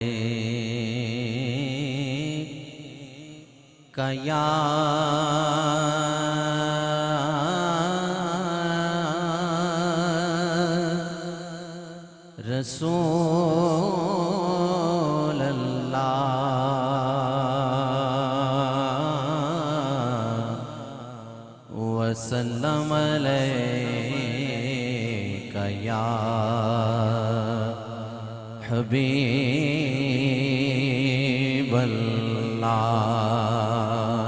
یا رسول اللہ وسلم علیک یا حبیب اللہ۔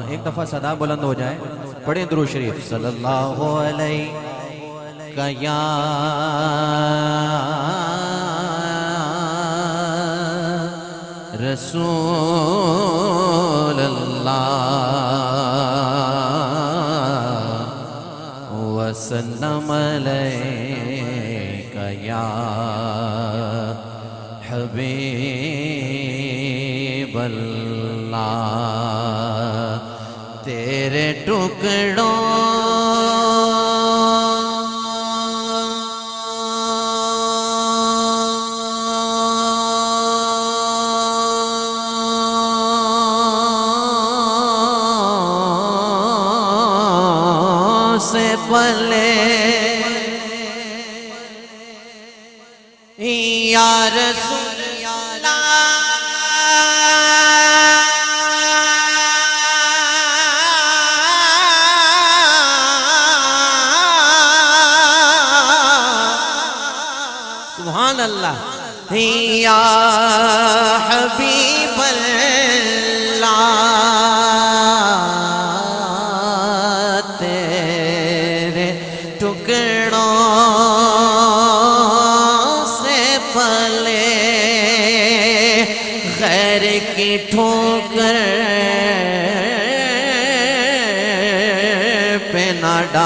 ایک دفعہ صدا بلند ہو جائے، پڑھیں درود شریف۔ صلی اللہ علیہ یا رسول اللہ وسلم علیک یا حبیب اللہ۔ تیرے ٹکڑوں سے پلے یا رسول سبحان اللہ یا حبیب اللہ۔ تیرے ٹکڑوں سے پلے غیر کی ٹھوکر پہ نہ ڈال،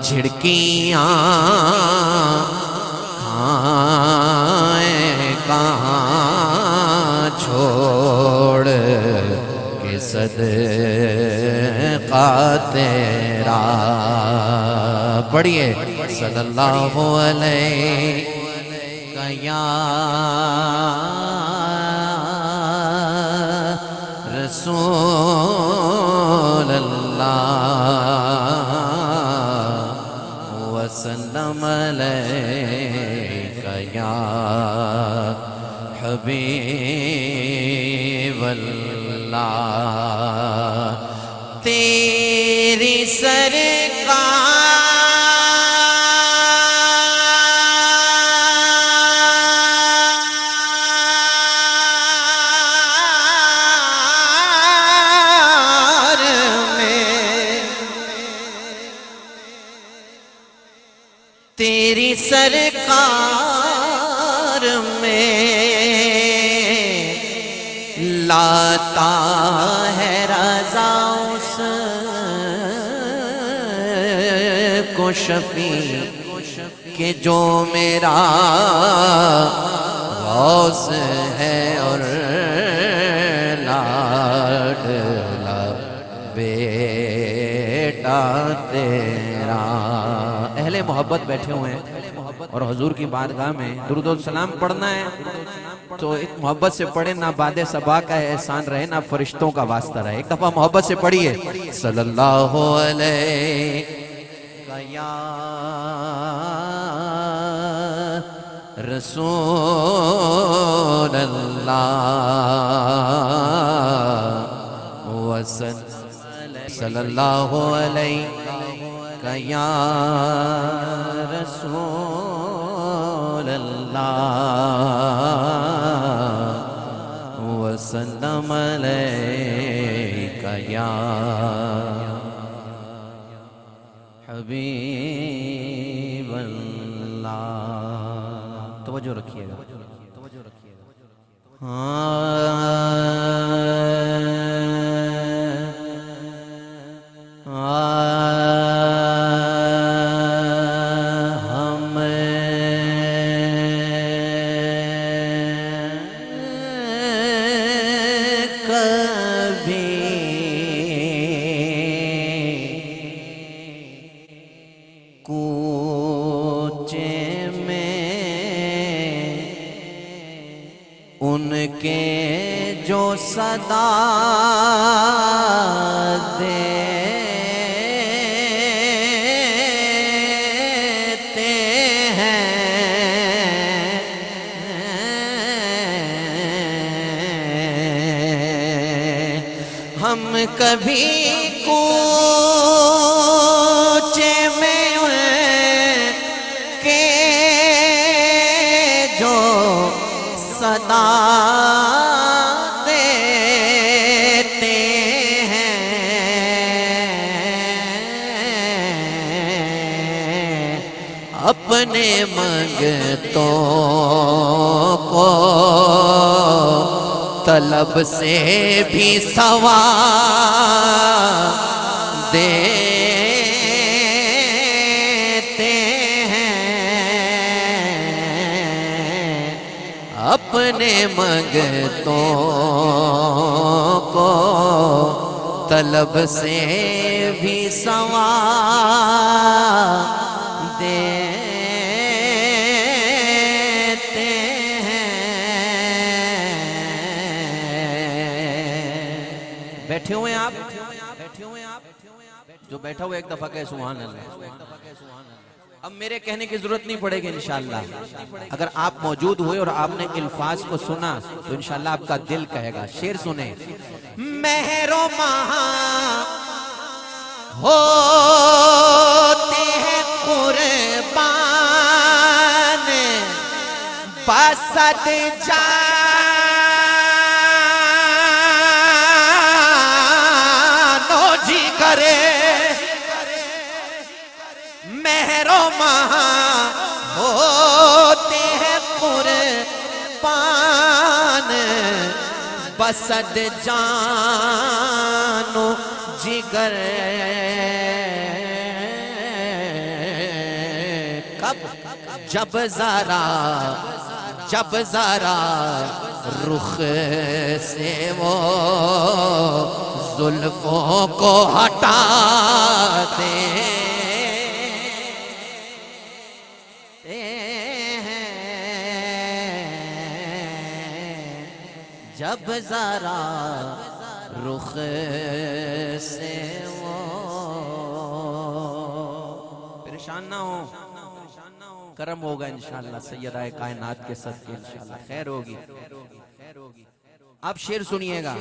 جھڑکیاں کہاں چھوڑ کے صدقہ تیرا۔ پڑھیے صلی اللہ علیہ یا رسول اللہ وسلم علیک یا حبیب اللہ۔ تیری سرکار تیری سرکار میں لاتا ہے رضا اس کو شفیع کہ جو میرا غوث ہے اور لاڈلا بیٹا تیرا۔ اہل محبت بیٹھے ہوئے ہیں اور حضور کی بارگاہ میں درود و سلام پڑھنا ہے تو ایک محبت سے پڑھیں، نہ باد صبا کا احسان رہے نہ فرشتوں کا واسطہ رہے۔ ایک دفعہ محبت سے پڑھیے صلی اللہ علیہ یا رسول اللہ وسلم صلی اللہ علیہ یا رسول اللہ وسلم علیک یا حبیب اللہ۔ توجہ رکھیے گا، کوچے میں ان کے جو صدا دیتے ہیں ہم کبھی کوچے میں ان کے جو صدا دیتے ہیں اپنے منگتوں کو طلب سے بھی سوا دیتے ہیں اپنے منگتوں کو طلب سے بھی سوا دیتے ہیں بیٹھے ہوئے ہیں آپ جو بیٹھا ہوئے ایک دفعہ کہے سبحان اللہ اب میرے کہنے کی ضرورت نہیں پڑے گی انشاءاللہ اگر آپ موجود ہوئے اور آپ نے الفاظ کو سنا تو انشاءاللہ آپ کا دل کہے گا شعر سنیں مہر و ماہ ہوتے ہیں قربان بسد جان و جگر مہر و ماہ ہوتے ہیں قربان بسد جان و جگر کب جب ذرا رخ سے وہ زلفوں کو ہٹا دیں جب ذرا رخ سے وہ پریشان نہ ہو کرم ہوگا انشاءاللہ سیدہ کائنات کے صدقے انشاءاللہ خیر ہوگی آپ شعر سنیے گا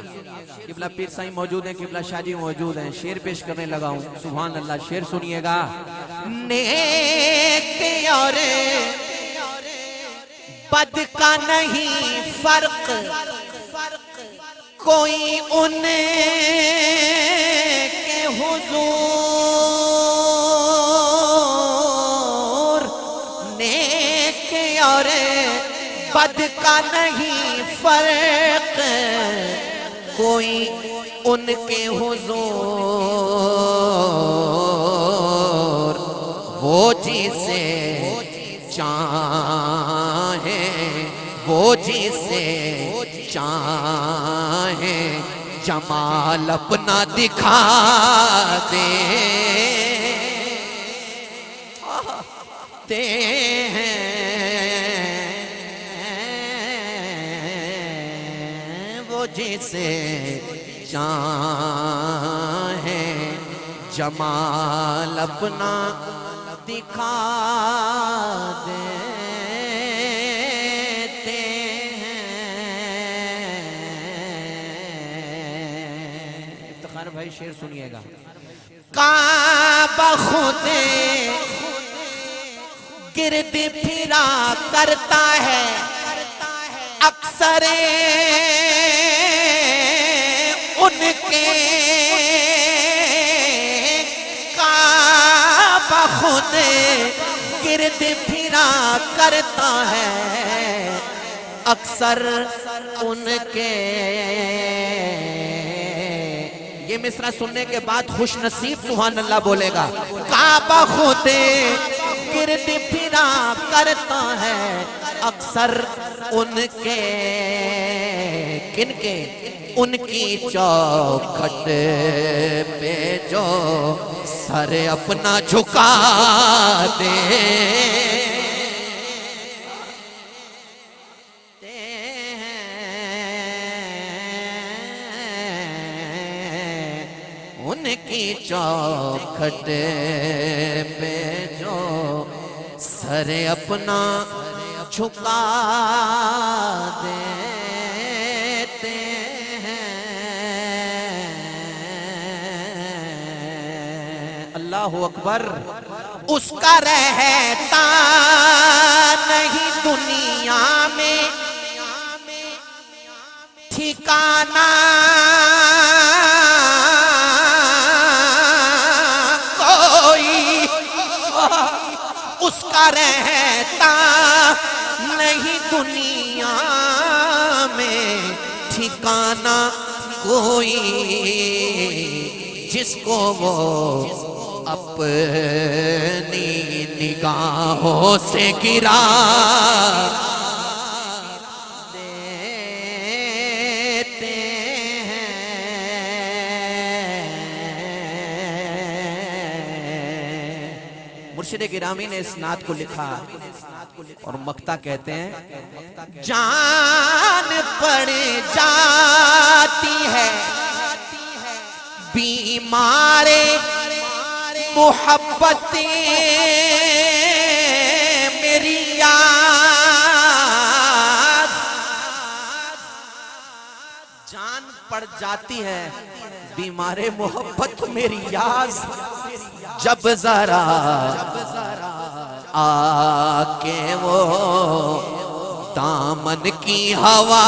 قبلہ پیر سائیں موجود ہیں قبلہ شاہ جی موجود ہیں شعر پیش کرنے لگا ہوں سبحان اللہ شعر سنیے گا نیک اور بد کا نہیں فرق کوئی ان کے حضور نیک اور بد کا نہیں فرق کوئی ان کے حضور وہ جسے چاہیں وہ جسے چاہیں جمال اپنا دکھا دیتے ہیں وہ جسے چاہیں جمال اپنا دکھا دیتے ہیں افتخار بھائی شعر سنیے گا کعبہ خود گرد پھرا کرتا ہے اکثر ان کے کعبہ خود گرد پھرا کرتا ہے اکثر ان کے یہ مصرع سننے کے بعد خوش نصیب سبحان اللہ بولے گا کعبہ خود گرد پھرا کرتا ہے اکثر ان کے کن کے ان کی چوکھٹ پہ جو سر اپنا جھکا دے ہیں کی چوکھٹ پہ جو سر اپنا جھکا دیتے ہیں۔ اللہ اکبر۔ اس کا رہتا نہیں دنیا میں ٹھکانہ، کوئی اس کا رہتا نہیں دنیا میں ٹھکانہ، کوئی جس کو وہ اپنی نگاہوں سے گرا دیتے ہیں۔ مرشد گرامی نے اس نعت کو لکھا اور مقطع کہتے ہیں، جان پڑ جاتی ہے بیمار محبت میری یاد، جان پڑ جاتی ہے بیمار محبت میری یاد، جب ذرا آ کے وہ دامن کی ہوا